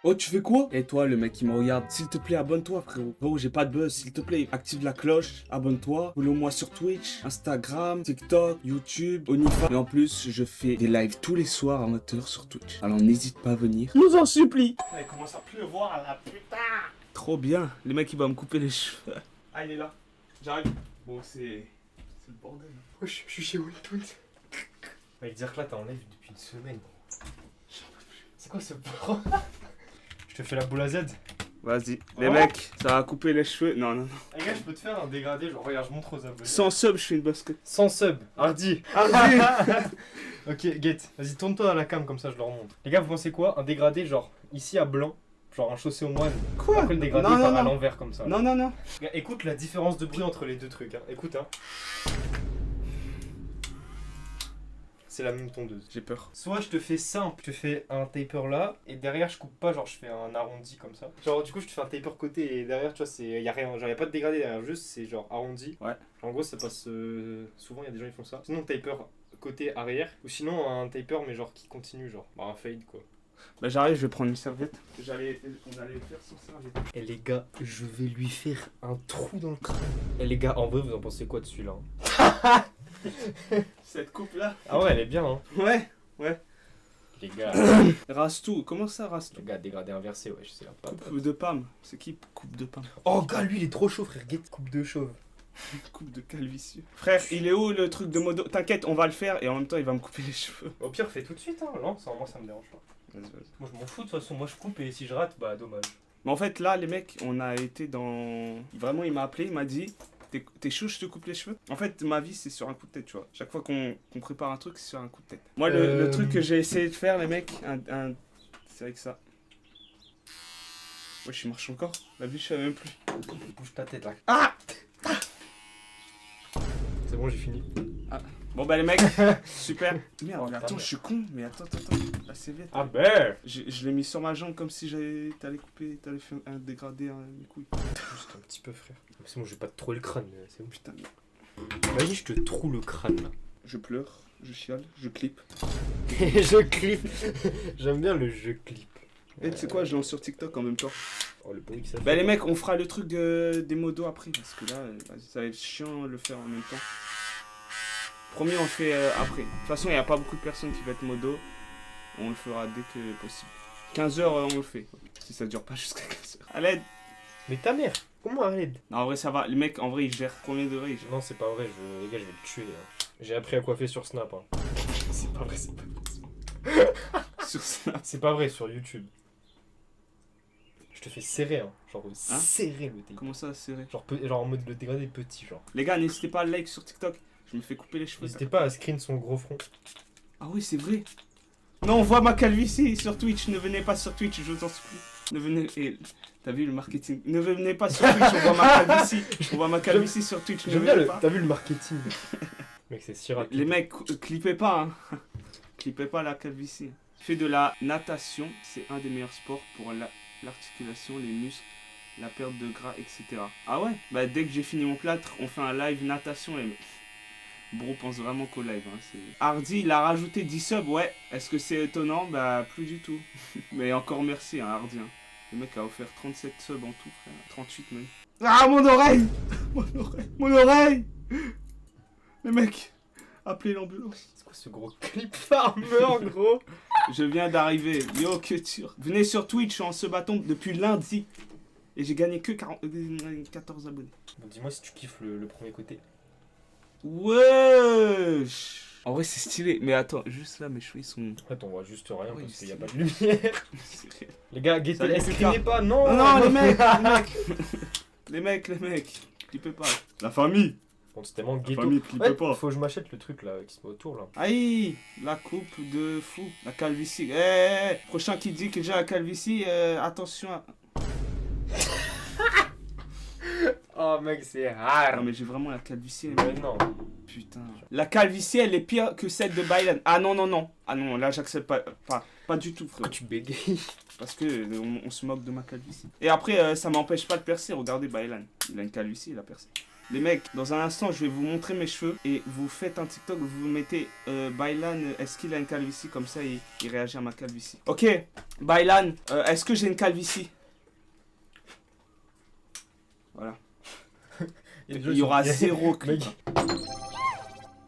Oh, tu fais quoi? Et toi, le mec qui me regarde, s'il te plaît, abonne-toi, frérot. Frérot, j'ai pas de buzz, s'il te plaît, active la cloche, abonne-toi, follow-moi sur Twitch, Instagram, TikTok, YouTube, OnlyFans. Et en plus, je fais des lives tous les soirs à 20h sur Twitch. Alors n'hésite pas à venir. Je vous en supplie. Il commence à pleuvoir là, putain. Trop bien. Le mec, il va me couper les cheveux. Ah, il est là. J'arrive. Bon, c'est le bordel. Oh, je suis chez Wintwit. Va dire que là, t'es en live depuis une semaine. C'est quoi ce pro? Je te fais la boule à Z. Vas-y. Oh. Les mecs, ça va couper les cheveux. Non, non, non. Les gars, je peux te faire un dégradé. Genre, regarde, je montre aux abonnés. Sans sub, je fais une basket. Sans sub. Hardy. Hardy. Ok, get. Vas-y, tourne-toi à la cam, comme ça, je leur montre. Les gars, vous pensez quoi? Un dégradé, genre, ici à blanc. Genre un chaussé au moine. Quoi? Après le dégradé Non, part non, à non. l'envers comme ça. Non, non, non. Gars, écoute la différence de bruit entre les deux trucs. Hein. Écoute, hein. C'est la même tondeuse. J'ai peur. Soit je te fais simple, je te fais un taper là, et derrière je coupe pas, genre je fais un arrondi comme ça. Genre du coup je te fais un taper côté, et derrière tu vois, y a rien, genre y a pas de dégradé derrière, juste c'est genre arrondi. Ouais. En gros ça passe, souvent il y a des gens qui font ça. Sinon taper côté arrière, ou sinon un taper mais genre qui continue, genre bah, un fade quoi. Bah j'arrive, je vais prendre une serviette. On allait le faire sans serviette. Et les gars, je vais lui faire un trou dans le crâne. Et les gars, en vrai vous en pensez quoi de celui-là hein? Cette coupe là. Ah ouais elle est bien hein. Ouais, ouais. Les gars, Rase tout, comment ça rase tout? les gars dégradé inversé ouais je sais pas. Coupe de pomme. C'est qui coupe de pomme? Oh gars lui il est trop chaud frère, get coupe de chauve. Coupe de calvitie. Frère, il est où le truc de modo? T'inquiète, on va le faire et en même temps il va me couper les cheveux. Au pire fais tout de suite hein, non, moi ça me dérange pas. Vas-y, vas-y. Moi je m'en fous de toute façon, moi je coupe et si je rate, bah dommage. Mais en fait là les mecs, on a été dans... Vraiment il m'a appelé, il m'a dit... T'es chaud, je te coupe les cheveux? En fait, ma vie, c'est sur un coup de tête, tu vois. Chaque fois qu'on prépare un truc, c'est sur un coup de tête. Moi, le truc que j'ai essayé de faire, les mecs, c'est avec ça. Ouais, je marche encore. La vie, je savais même plus. Bouge ta tête là. Ah! C'est bon, j'ai fini. Bon, bah, les mecs, super. Merde, Oh, mais attends, merde. je suis con. Mais attends. La serviette. Ah ben Je l'ai mis sur ma jambe comme si t'allais couper, t'allais faire un dégradé mes couilles. Juste un petit peu frère. C'est bon, je vais pas te trouer le crâne, c'est bon. Putain, Vas-y, je te troue le crâne là. je pleure, je chiale, je clip. Je clip. J'aime bien le je clip. Et tu sais quoi, je lance sur TikTok en même temps. Oh le bruit que ça fait. Bah les mecs, on fera le truc des modos après, parce que là, vas-y, ça va être chiant de le faire en même temps. Promis, on le fait après. De toute façon, il n'y a pas beaucoup de personnes qui vont être modo. On le fera dès que possible. 15h, on le fait. Si ça dure pas jusqu'à 15h. À l'aide. Mais ta mère, comment arrête? Non, en vrai, ça va. Les mecs, en vrai, ils gèrent combien de degrés ils gèrent. Non, c'est pas vrai, les gars, je vais le tuer. Hein. J'ai appris à coiffer sur Snap. Hein. C'est pas vrai, c'est pas vrai. Sur Snap. C'est pas vrai, sur YouTube. Je te fais serrer, hein. Genre serrer le tape. Comment ça, serré? Genre en mode le dégradé petit, genre. Les gars, n'hésitez pas à like sur TikTok. Je me fais couper les cheveux. N'hésitez pas à screen son gros front. Ah oui, c'est vrai. Non, on voit ma calvitie sur Twitch. Ne venez pas sur Twitch, je vous en supplie. Ne venez... Et... T'as vu le marketing? Ne venez pas sur Twitch, on voit ma calvitie. On voit ma calvitie sur Twitch, ne J'aime bien venez le. pas. T'as vu le marketing? Mec, c'est si rapide. Les mecs, clippez pas, hein. Clippez pas la calvitie. Je fais de la natation, c'est un des meilleurs sports pour l'articulation, les muscles, la perte de gras, etc. Ah ouais? Bah dès que j'ai fini mon plâtre, on fait un live natation et... Bro pense vraiment qu'au live. Hein, Hardy, il a rajouté 10 subs, ouais. Est-ce que c'est étonnant? Bah plus du tout. Mais encore merci, hein, Hardy. Hein. Le mec a offert 37 subs en tout, frère. 38 même. Ah, mon oreille! Mon oreille! Mon oreille! Le mec, appelez l'ambulance. C'est quoi ce gros clip farmer, gros? Je viens d'arriver. Yo, que dur. Venez sur Twitch en se battant depuis lundi. Et j'ai gagné que 14 abonnés. Bon, dis-moi si tu kiffes le premier côté. Wesh! En vrai, c'est stylé. Mais attends, juste là, mes cheveux ils sont. En fait, on voit juste rien Oui, parce qu'il n'y a c'est- pas de lumière. Les gars, guettez, Salut, escrimez pas, non! Non, les mecs, les mecs. Les mecs, clippez pas. La famille! Bon, c'est tellement La ghetto. famille, clippez Ouais, pas. faut que je m'achète le truc là qui se met autour là. Aïe! La coupe de fou. La calvitie. Prochain qui dit que j'ai la calvitie, attention à. Oh mec, c'est rare! Non, mais j'ai vraiment la calvitie. Mais non. Putain. La calvitie, elle est pire que celle de Biden. Ah non. Ah non, là, j'accepte pas. Pas du tout, frère. Pourquoi tu bégayes? Parce que on se moque de ma calvitie. Et après, ça m'empêche pas de percer. Regardez Biden. Il a une calvitie, il a percé. Les mecs, dans un instant, je vais vous montrer mes cheveux et vous faites un TikTok, vous mettez Bailan, est-ce qu'il a une calvitie? Comme ça, il réagit à ma calvitie. Ok, Bailan, est-ce que j'ai une calvitie? Voilà. Il y aura zéro clip.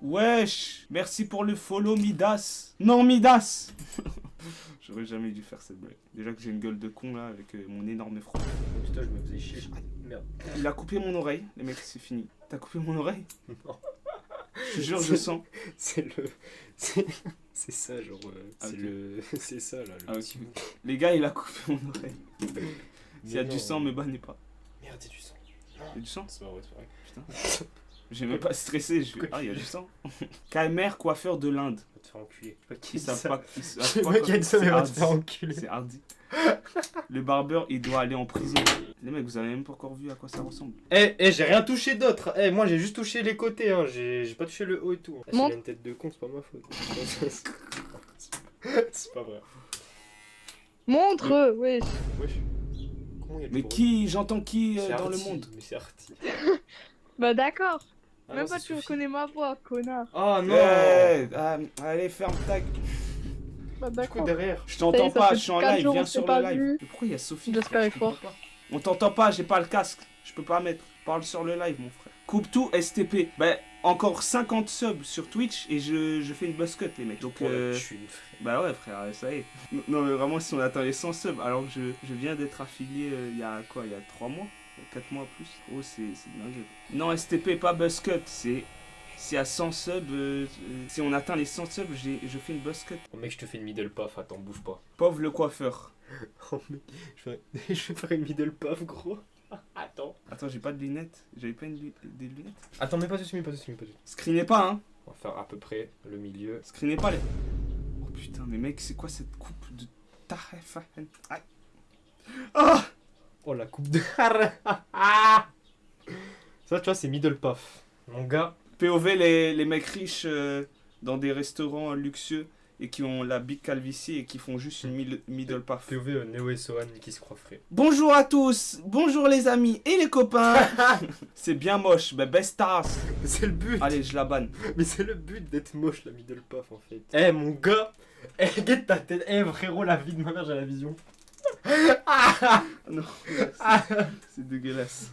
Wesh, merci pour le follow Midas. Non Midas. J'aurais jamais dû faire cette blague. Déjà que j'ai une gueule de con là avec mon énorme front. Putain, je me faisais chier. Merde. Il a coupé mon oreille, les mecs, c'est fini. T'as coupé mon oreille? Non. Je te jure, je sens. C'est ça, genre. Ah, ok. C'est ça, là. Ah, ok. Les gars, il a coupé mon oreille. S'il y a du sang, me bannez pas. Merde, il y a du sang. Il y a du sang? C'est pas vrai, c'est vrai. Putain. J'ai même pas stressé. Ah, il y a du sang. KMR, coiffeur de l'Inde. Va te faire enculer. Ils savent pas. Ils Je savent sais pas pas qui a dit ça, mais va te c'est faire hardi. enculer. C'est hardi. Le barbeur, il doit aller en prison. Les mecs, vous avez même pas encore vu à quoi ça ressemble. J'ai rien touché d'autre. Moi, j'ai juste touché les côtés. Hein. J'ai pas touché le haut et tout. S'il a une tête de con, c'est pas ma faute. C'est pas vrai. Montre, wesh. Wesh. Comment il y a du Mais bruit? qui, j'entends qui C'est dans le Arty. monde? Mais c'est Arty. Bah d'accord. Ah Même non, pas c'est tu Sophie. reconnais ma voix, connard. Oh non. Allez, ferme ta gueule. Bah Du coup, d'accord. derrière. Je t'entends Ça pas, fait je suis en 4 live, jours, viens on s'est sur pas le live. vu. Mais pourquoi il y a Sophie? J'espère frère, je comprends fort. pas. On t'entend pas, j'ai pas le casque. Je peux pas mettre. Parle sur le live, mon frère. Coupe tout, STP. Bah, encore 50 subs sur Twitch et je fais une buzz cut, les mecs. Donc, Je suis une frère. bah ouais, frère, ça y est. Non, mais vraiment, si on atteint les 100 subs, alors que je viens d'être affilié il y a quoi? Il y a 3 mois? 4 mois plus? Oh, c'est dingue. Non, STP, pas buzz cut. C'est à 100 subs. Si on atteint les 100 subs, je fais une buzz cut. Oh mec, je te fais une middle puff, attends, bouge pas. Pauvre le coiffeur. Oh mec, je vais faire une middle puff, gros. Attends. Attends, j'ai pas de lunettes. J'avais pas des lunettes. Attends, mets pas dessus, mets pas dessus, mets pas dessus. Screenez pas, hein. On va faire à peu près le milieu. Screenez pas les. Oh putain, mais mec, c'est quoi cette coupe de taref? Aïe. Ah! Oh la coupe de. Ça, tu vois, c'est middle puff. Mon gars. POV, les mecs riches dans des restaurants luxueux et qui ont la big calvitie et qui font juste une middle puff. POV Neo et Sohan qui se croient frais. Bonjour à tous, bonjour les amis et les copains. C'est bien moche, mais best ass. Mais c'est le but. Allez, je la banne. Mais c'est le but d'être moche, la middle puff en fait. Mon gars. Regarde ta tête. Frérot, la vie de ma mère, j'ai la vision. Non, c'est dégueulasse.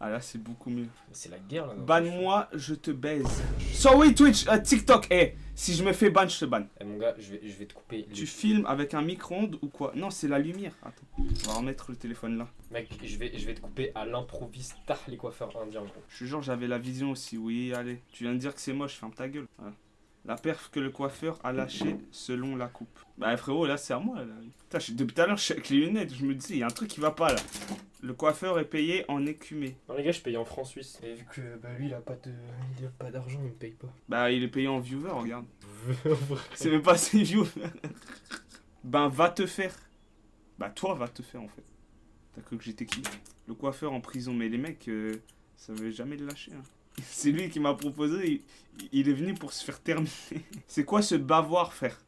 Ah là, c'est beaucoup mieux. C'est la guerre là. Banne-moi, je te baise. So oui, Twitch, TikTok, si je me fais ban, je te banne. Mon gars, je vais te couper. Tu filmes avec un micro-ondes ou quoi? Non, c'est la lumière. Attends, on va remettre le téléphone là. Mec, je vais te couper à l'improviste. Les coiffeurs indiens, gros. Je suis genre, j'avais la vision aussi. Oui, allez. Tu viens de dire que c'est moche, ferme ta gueule. Voilà. La perf que le coiffeur a lâchée selon la coupe. Bah frérot, là c'est à moi. Là. Putain, depuis tout à l'heure, je suis avec les lunettes. Je me dis, il y a un truc qui va pas là. Le coiffeur est payé en écumé. Non les gars, je paye en francs suisses. Et vu que lui, il a pas d'argent, il me paye pas. Bah il est payé en viewer, regarde. C'est même pas ses viewers. Ben va te faire. Bah toi va te faire en fait. T'as cru que j'étais qui? Le coiffeur en prison. Mais les mecs, ça veut jamais le lâcher. Hein. C'est lui qui m'a proposé, il est venu pour se faire terminer. C'est quoi ce bavoir faire?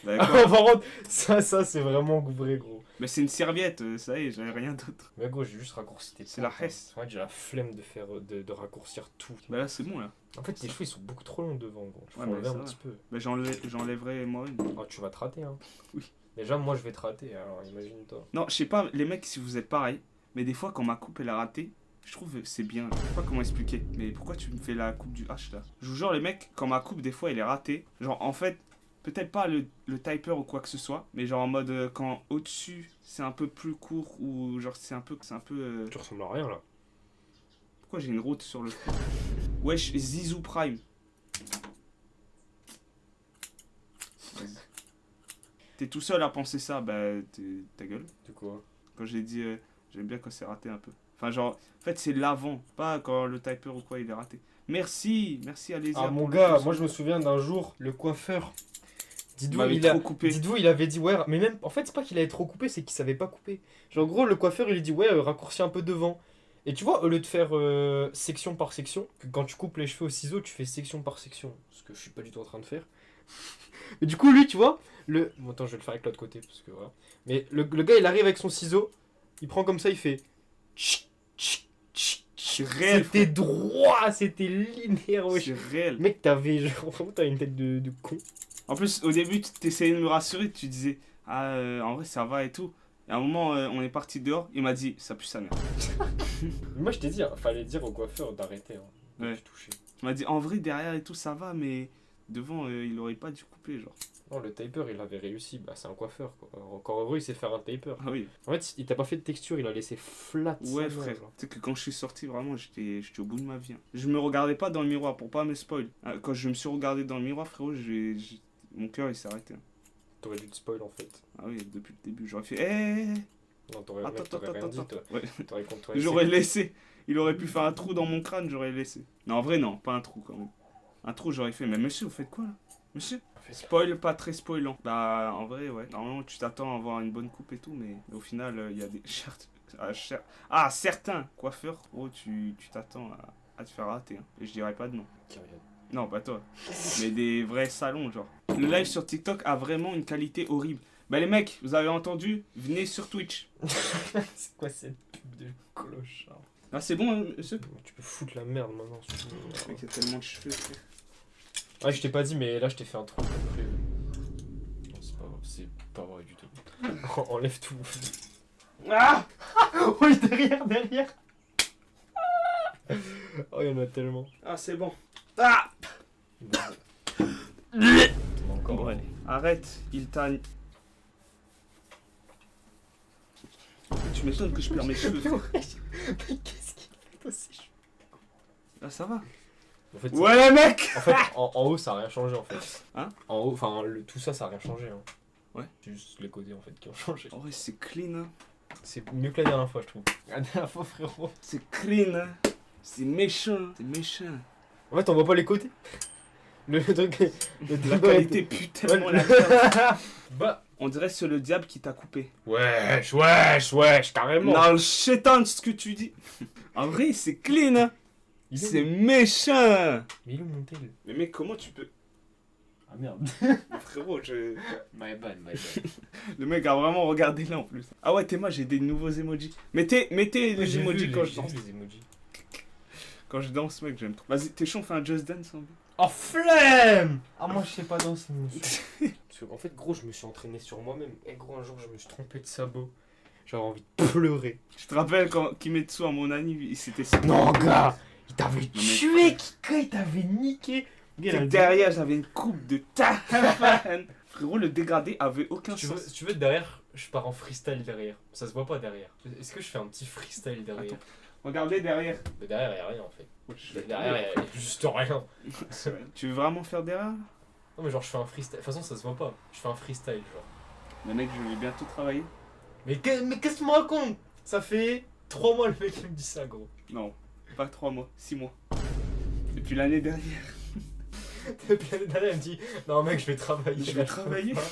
Par contre, ça c'est vraiment vrai, gros. Mais c'est une serviette, ça y est, j'avais rien d'autre. Mais gros, j'ai juste raccourci tes C'est la points, hesse. En fait, j'ai la flemme de raccourcir tout. Bah là c'est bon là. En fait, tes cheveux ils sont beaucoup trop longs devant, gros. Faut Ouais, mais enlever ça un va. petit peu. Bah j'enlèverai moi-même. Oh, tu vas te rater, hein. Oui. Déjà, moi je vais te rater, alors imagine-toi. Non, je sais pas, les mecs si vous êtes pareil, mais des fois quand ma coupe elle a raté, je trouve que c'est bien. Je sais pas comment expliquer. Mais pourquoi tu me fais la coupe du H là? Je vous jure les mecs, quand ma coupe des fois elle est ratée, genre en fait, peut-être pas le typer ou quoi que ce soit, mais genre en mode quand au-dessus c'est un peu plus court ou genre c'est un peu Tu ressembles à rien là. Pourquoi j'ai une route sur le front? Wesh, Zizou Prime. Vas-y. T'es tout seul à penser ça, bah ta gueule. De quoi? Quand j'ai dit j'aime bien quand c'est raté un peu. Enfin genre, en fait c'est l'avant, pas quand le typer ou quoi il est raté. Merci allez-y. Ah mon gars, moi je me souviens d'un jour, le coiffeur, dites-vous, trop coupé. dites-vous, il avait dit ouais, mais même, en fait c'est pas qu'il avait trop coupé, c'est qu'il savait pas couper. Genre en gros, le coiffeur il lui dit ouais, raccourcis un peu devant. Et tu vois, au lieu de faire section par section, que quand tu coupes les cheveux au ciseau, tu fais section par section, ce que je suis pas du tout en train de faire. Mais du coup lui, tu vois, bon attends, je vais le faire avec l'autre côté, parce que voilà. Mais le gars il arrive avec son ciseau, il prend comme ça, il fait... C'est réel, C'était droit, c'était linéaire, wesh. C'est réel. Mec, t'avais genre, vraiment, t'as une tête de con. En plus, au début, tu t'essayais de me rassurer, tu disais, ah, en vrai, ça va et tout. Et à un moment, on est parti dehors, il m'a dit, ça pue sa mère. Moi, je t'ai dit, fallait dire au coiffeur d'arrêter. De Ouais. te toucher. Il m'a dit, en vrai, derrière et tout, ça va, mais devant, il aurait pas dû couper, genre. Non, le taper, il avait réussi. Bah, c'est un coiffeur, quoi. Encore heureux, il sait faire un taper. Ah oui. En fait, il t'a pas fait de texture, il a laissé flat. Ouais, sa main, frère. genre. Tu sais que quand je suis sorti, vraiment, j'étais au bout de ma vie. Hein. Je me regardais pas dans le miroir pour pas me spoil. Quand je me suis regardé dans le miroir, frérot, mon cœur, il s'est arrêté. Hein. T'aurais dû te spoil, en fait. Ah oui, depuis le début, j'aurais fait, hé. Non, t'aurais Attends, rien dit, toi. Ouais. T'aurais J'aurais laissé. Il aurait pu faire un trou dans mon crâne, j'aurais laissé. Non, en vrai, non, pas un trou quand même. Un trou, j'aurais fait. Mais monsieur, vous faites quoi là? Monsieur? Spoil, pas très spoilant. Bah, en vrai, ouais. Normalement, tu t'attends à avoir une bonne coupe et tout, mais au final, il y a des. Certains coiffeurs, oh, tu t'attends à te faire rater. Hein. Et je dirais pas de non. Non, pas toi. Mais des vrais salons, genre. Le live sur TikTok a vraiment une qualité horrible. Bah, les mecs, vous avez entendu? Venez sur Twitch. C'est quoi cette pub de clochard? Ah, c'est bon, hein, monsieur? Tu peux foutre la merde maintenant. Le mec, il y a tellement de cheveux, frère. Ouais, je t'ai pas dit, mais là, je t'ai fait un trou comme prévu. Non, c'est pas vrai du tout. Enlève tout. Ah! Oui, derrière. Oh, il y en a tellement. Ah, c'est bon. Ah! Encore. Bon, allez. Arrête, il t'a. Tu m'étonnes que je perds mes cheveux. frère. Mais qu'est-ce qu'il fait aussi? Là, ça va. En fait, Ouais, mec! en, fait en haut, ça a rien changé en fait. Hein? En haut, enfin, tout ça, ça a rien changé. Hein. Ouais. C'est juste les côtés en fait qui ont changé. En vrai, c'est clean. Hein. C'est mieux que la dernière fois, je trouve. La dernière fois, frérot. C'est clean. Hein. C'est méchant. C'est méchant. En fait, on voit pas les côtés. Le truc. La qualité pue tellement la merde. Bah. On dirait que c'est le diable qui t'a coupé. Wesh, carrément. Non, le chétan, ce que tu dis. En vrai, c'est clean. Hein. C'est méchant. Mais il est monté le. Mais mec, comment tu peux. Ah merde. Frérot, je. My bad. Le mec a vraiment regardé là en plus. Ah ouais, Théma, j'ai des nouveaux emojis. Mettez les emojis quand je danse. les emojis. Quand je danse, mec, j'aime trop. Vas-y, t'es chaud, on fait un Just Dance en vrai. Oh flemme. Ah moi je sais pas danser monsieur. Parce qu'en fait gros je me suis entraîné sur moi-même. Et gros un jour je me suis trompé de sabot. J'avais envie de pleurer. Je te rappelle quand Kimetsu à mon anniv, il s'était. Non gars, il t'avait mais- tué Kika, il t'avait niqué. Et derrière, j'avais une coupe de ta. Frérot, le dégradé avait aucun Si sens. tu veux derrière, je pars en freestyle derrière. Ça se voit pas derrière. Est-ce que je fais un petit freestyle derrière? Attends. Regardez derrière. Mais derrière y'a rien en fait. Ouais, Derrière y'a juste rien. Tu veux vraiment faire derrière? Non mais genre je fais un freestyle. De toute façon ça se voit pas. Je fais un freestyle genre. Mais mec, je vais bientôt travailler. Mais qu'est-ce que tu me racontes? Ça fait 3 mois le mec qui me dit ça gros. Non, pas 3 mois, 6 mois. Depuis l'année dernière. Depuis l'année dernière elle me dit non mec je vais travailler. Je vais travailler. pas.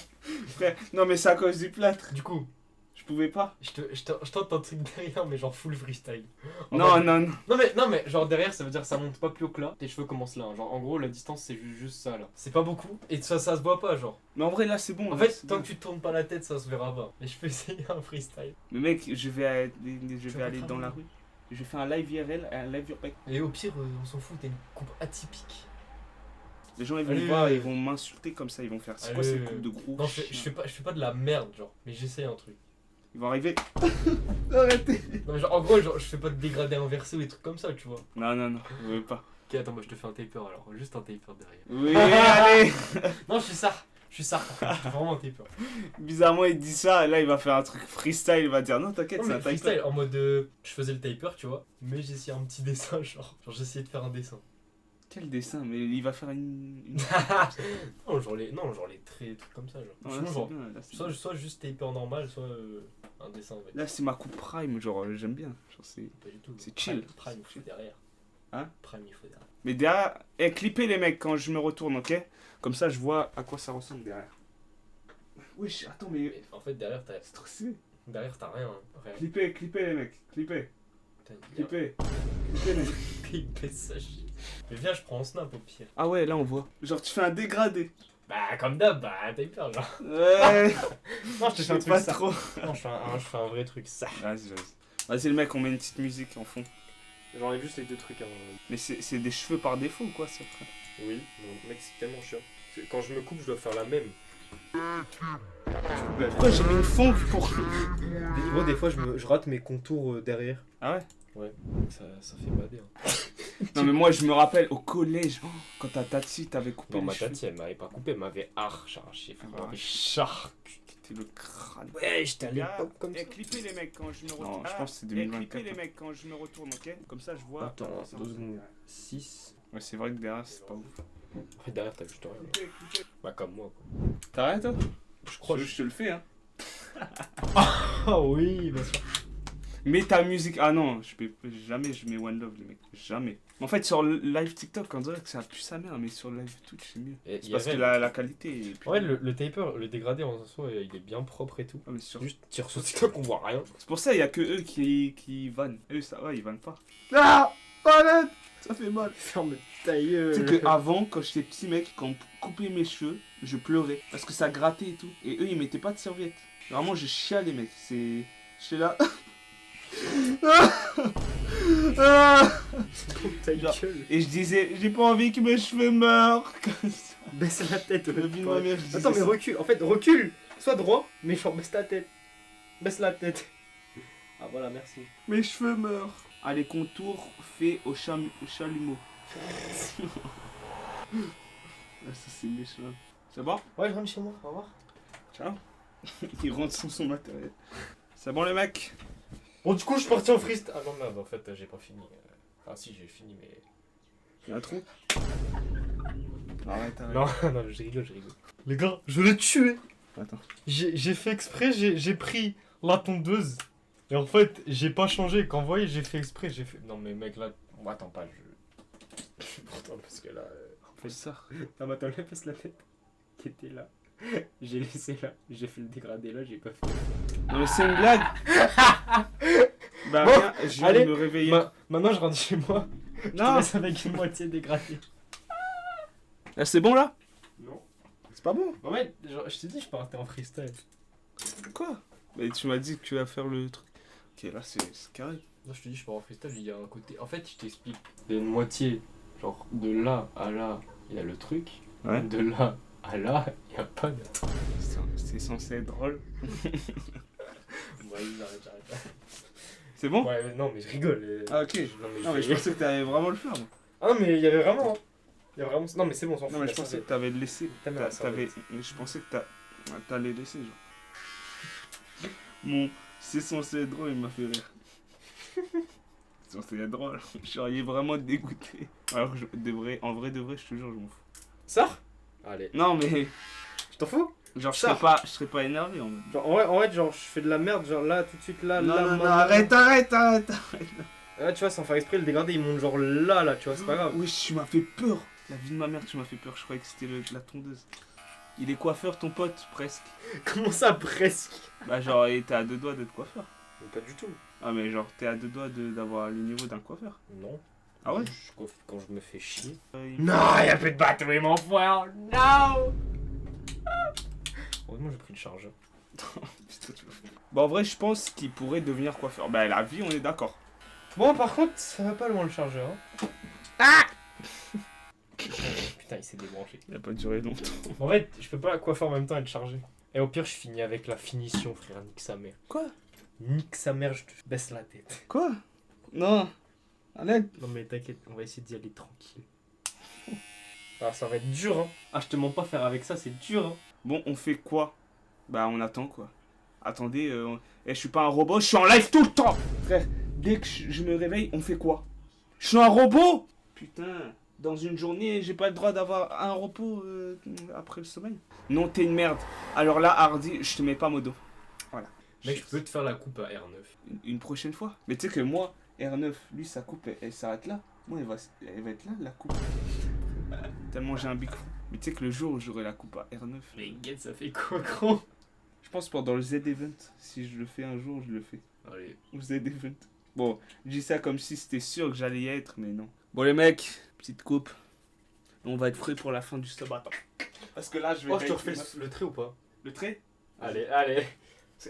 Frère, non mais c'est à cause du plâtre. Du coup, Je pouvais pas. je tente un truc derrière mais genre full freestyle. En Non, mode- non, non. Non mais genre derrière ça veut dire que ça monte pas plus haut que là. Tes cheveux commencent là. Hein. Genre en gros la distance c'est juste ça là. C'est pas beaucoup. Et ça se voit pas genre. Mais en vrai, là, c'est bon. En là, fait c'est tant bon. que tu te tournes pas la tête ça se verra pas. Mais je peux essayer un freestyle. Mais mec, je vais vas aller pas dans la travailler. rue. Je fais un live IRL, un live urbex. Et au pire on s'en fout t'as une coupe atypique. Les gens ils vont Allez. me voir, ils vont m'insulter comme ça, ils vont faire. C'est quoi Allez. cette coupe de gros Non chien je fais pas de la merde genre. Mais j'essaye un truc. Ils vont arriver. Arrêtez. Non mais genre en gros genre, je fais pas de dégradé inversé ou des trucs comme ça tu vois. Non, non, non, je veux pas. Ok attends moi je te fais un taper alors. Juste un taper derrière. Oui, allez. Non je suis ça. Je fais vraiment un taper. Bizarrement, il dit ça, et là, il va faire un truc freestyle, il va dire non, t'inquiète, Non, c'est mais un type. freestyle en mode je faisais le taper tu vois. Mais j'essayais un petit dessin genre j'essayais de faire un dessin. Quel dessin, mais il va faire une... non genre les traits des trucs comme ça genre. Non, là, Sinon, c'est genre bien, là, c'est soit, bien. soit juste taper normal soit un dessin en fait. Là, c'est ma coupe prime, genre, j'aime bien. Genre, c'est... Pas du tout. c'est Prime, chill. Prime il faut derrière. Hein? Prime il faut derrière. Mais derrière, clippez les mecs quand je me retourne, ok? Comme ça, je vois à quoi ça ressemble derrière. Wesh, attends, mais... Mais en fait derrière t'as C'est trop stylé. rien. Hein. Rien. Clippez les mecs, clippez, clippez. Clippez les mecs. Clipper ça. Mais viens je prends en snap au pire. Ah ouais, là, on voit. Genre, tu fais un dégradé. Bah comme d'hab bah taper genre. Ouais. Non je te Je fais un sais truc pas ça. trop. Non je fais un vrai truc ça. Vas-y, le mec, on met une petite musique en fond. J'enlève juste les deux trucs. Hein. Mais c'est des cheveux par défaut ou quoi ça, frère? Oui, non, mec, c'est tellement chiant. Quand je me coupe, je dois faire la même. Pourquoi j'ai mis une fond pour. Moi, des fois, je rate mes contours derrière. Ah ouais? Ouais, ça fait bader. Hein. Non, mais moi je me rappelle au collège, quand ta tati t'avait coupé Non, les ma cheveux. tati, elle m'avait pas coupé, elle m'avait arraché. Ah, Elle m'avait charcuté. C'était le crâne. Ouais, j'étais à Ah, l'époque comme ça. clippez les mecs quand je me retourne. Non, je pense que c'est Ah, 2024. Clippez les mecs quand je me retourne, ok? Comme ça je vois. Attends, 2 secondes. 6. Ouais, c'est vrai que derrière c'est pas ouf. En fait, derrière, t'as juste rien. Bah, comme moi, quoi. T'arrêtes toi? Je crois Je te le fais, hein. Ah oui, bien sûr. Mets ta musique. Ah non, jamais je mets One Love, les mecs. Jamais. En fait, sur le live TikTok, on dirait que ça pue sa mère, mais sur live Twitch, c'est mieux. Et C'est parce que la qualité est plus. Ouais, le taper, le dégradé en soi, il est bien propre et tout. Ah, mais sur- Juste tire sur TikTok, on voit rien. C'est pour ça, il y a que eux qui vannent. Eux, ça va, ils vannent pas. Ah! Arrête! Ça fait mal. Ferme ta gueule. Tu sais qu'avant, quand j'étais petit mec, quand on coupait mes cheveux, je pleurais. Parce que ça grattait et tout. Et eux, ils mettaient pas de serviette. Vraiment, je chialais, mec. C'est. J'étais là. Ta Genre, gueule. Et je disais, j'ai pas envie que mes cheveux meurent. Baisse la tête. Le vie de ma mère, je disais Attends, mais ça. recule. En fait, recule. Sois droit, mais genre baisse ta tête. Baisse la tête. Ah voilà, merci. Mes cheveux meurent. Ah, les contours faits au chalumeau. Ah, ça, c'est méchant. C'est bon? Ouais, je rentre chez moi. Au revoir. Ciao. Il rentre sans son matériel. C'est bon, les mecs? Bon, du coup, je suis parti en freestyle. Ah non, merde, en fait, j'ai pas fini. Ah si, j'ai fini, mais. Il y a un trou? Arrête, arrête. Non, non, je rigole. Les gars, je l'ai tué. Attends. J'ai fait exprès, j'ai pris la tondeuse. Et en fait, j'ai pas changé. Quand vous voyez, j'ai fait exprès. J'ai fait. Non, mais mec, là. Bon, attends pas, Pourtant, parce que là. Fais ça. Non, mais attends, là, passe la tête. Qui était là. J'ai laissé là. J'ai fait le dégradé là, j'ai pas fait. Non, mais c'est une blague. Bah, Bon, rien, je viens allez, de me réveiller. Maintenant, je rentre chez moi. Je te Non, laisse avec une moitié dégradée. là, c'est bon là? Non. C'est pas bon. Ouais, genre, je t'ai dit, je partais en freestyle. Quoi? Mais tu m'as dit que tu vas faire le truc. Ok, là, c'est carré. Non, je te dis, je pars en freestyle, il y a un côté. En fait, je t'explique. Il y a une moitié, genre de là à là, il y a le truc. Ouais. De là à là, il n'y a pas de. C'est censé être drôle. Ouais, j'arrête. C'est bon? Ouais, non, mais je rigole. Ah, ok. Non, mais je pensais que t'allais vraiment le faire, moi. Ah non, mais il y avait vraiment. Il y a vraiment. Non, mais c'est bon, on s'en fout. Non, mais je pensais que t'avais laissé. T'avais- Je pensais que t'allais laisser, genre. Mon c'est censé être drôle, il m'a fait rire. C'est censé être drôle. Je serais vraiment dégoûté. Alors, en vrai de vrai, je te jure, je m'en fous. Ça. Allez. Non, mais. Je t'en fous. Genre, je Ça. serais pas énervé en mode. Genre, en vrai, genre, je fais de la merde, genre là, tout de suite, là, Non, là, non, non, maintenant. arrête. Là, tu vois, sans faire exprès, le dégradé, il monte genre là, tu vois, c'est pas grave. Oui, tu m'as fait peur. La vie de ma mère, tu m'as fait peur. Je croyais que c'était la tondeuse. Il est coiffeur, ton pote, presque. Comment ça, presque? Bah, genre, et t'es à 2 doigts d'être coiffeur. Pas du tout. Ah, mais genre, t'es à 2 doigts d'avoir le niveau d'un coiffeur. Non. Ah ouais? Quand je me fais chier. Il- Non, y'a plus de batterie, mon frère. Non. Heureusement, j'ai pris le chargeur. Putain, tu m'as fait- Bah, en vrai, je pense qu'il pourrait devenir coiffeur. Bah, la vie, on est d'accord. Bon, par contre, ça va pas loin le chargeur. Hein. Ah. Putain, il s'est débranché. Il a pas duré longtemps. En fait, je peux pas coiffer en même temps et le charger. Et au pire, je finis avec la finition, frère. Nique sa mère. Quoi? Nique sa mère, je te baisse la tête. Quoi? Non. Allez. Non, mais t'inquiète, on va essayer d'y aller tranquille. Ah, ça va être dur, hein. Ah, je te mens pas, faire avec ça, c'est dur, hein. Bon, on fait quoi? Bah, on attend quoi. Attendez, je suis pas un robot, je suis en live tout le temps! Frère, dès que je me réveille, on fait quoi? Je suis un robot? Putain, dans une journée, j'ai pas le droit d'avoir un repos après le sommeil. Non, t'es une merde. Alors là, Hardy, je te mets pas modo. Voilà. Mec, je peux te faire la coupe à R9. Une prochaine fois. Mais tu sais que moi, R9, lui, sa coupe, elle s'arrête là. Moi, elle va être là, la coupe. Tellement j'ai un big fou. Mais tu sais que le jour où j'aurai la coupe à R9. Mais Guette, ça fait quoi, gros? Je pense pendant le Z-Event. Si je le fais un jour, je le fais. Allez. Au Z-Event. Bon, je dis ça comme si c'était sûr que j'allais y être, mais non. Bon, les mecs, petite coupe. On va être frais pour la fin du sub. Attends. Parce que là, je vais. Oh, je te refais le trait ou pas? le trait. Allez.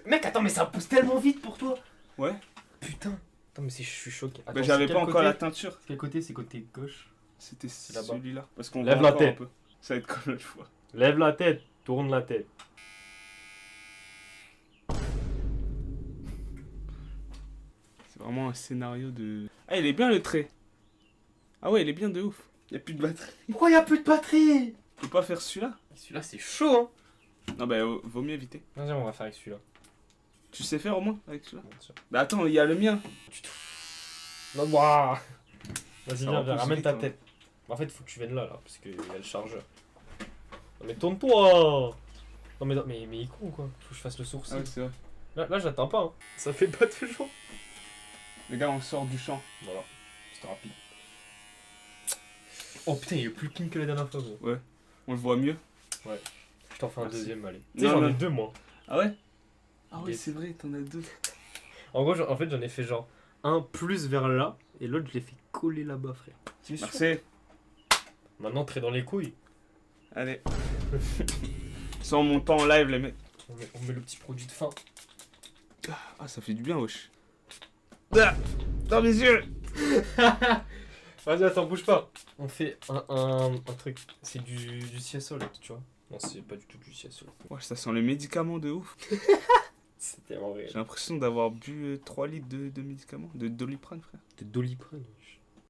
Mec, attends, mais ça pousse tellement vite pour toi. Ouais. Putain. Attends, mais si je suis choqué. Attends, Bah, j'avais c'est pas quel encore côté la teinture. Quel côté? C'est côté gauche. C'était là-bas. celui-là. Parce qu'on Lève voit la encore un tête. peu. Ça va être comme l'autre fois. Lève la tête, tourne la tête. C'est vraiment un scénario de... Ah, il est bien le trait. Ah ouais, il est bien de ouf. Il y a plus de batterie. Pourquoi y a plus de batterie? Tu peux pas faire celui-là? Celui-là, c'est chaud, hein. Non, bah, vaut mieux éviter. Vas-y, on va faire avec celui-là. Tu sais faire au moins avec celui-là? Bien sûr. Bah, attends, il y a le mien. Non, ouah. Vas-y, Ça viens, repousse ramène vite, ta hein. tête. En fait, faut que tu viennes là, parce qu'il y a le chargeur. Non, mais tourne-toi. Non, mais il est con, quoi. Faut que je fasse le sourcil. Ah ouais, c'est vrai. Là, j'attends pas, hein. Ça fait pas toujours. Les gars, on sort du champ. Voilà, c'était rapide. Oh putain, il est plus clean que la dernière fois, gros. On le voit mieux. Je t'en fais un Merci. deuxième, allez. Tu sais, Non, j'en non. ai deux, moi. Ah ouais? Ah ouais, Yes. c'est vrai, t'en as deux. En gros, en fait, j'en ai fait genre un plus vers là, et l'autre, je l'ai fait coller là-bas, frère. Merci. Maintenant, trait dans les couilles. Allez. Sans mon temps en live, les mecs. On met le petit produit de fin. Ah, ça fait du bien, wesh. Ah, dans mes yeux. Vas-y, attends, bouge pas. On fait un truc. C'est du CSO, là, tu vois. Non, c'est pas du tout du CSO. Wesh, ça sent les médicaments de ouf. C'était en vrai. J'ai l'impression d'avoir bu 3 litres de médicaments. De Doliprane, frère. T'es Doliprane, wesh.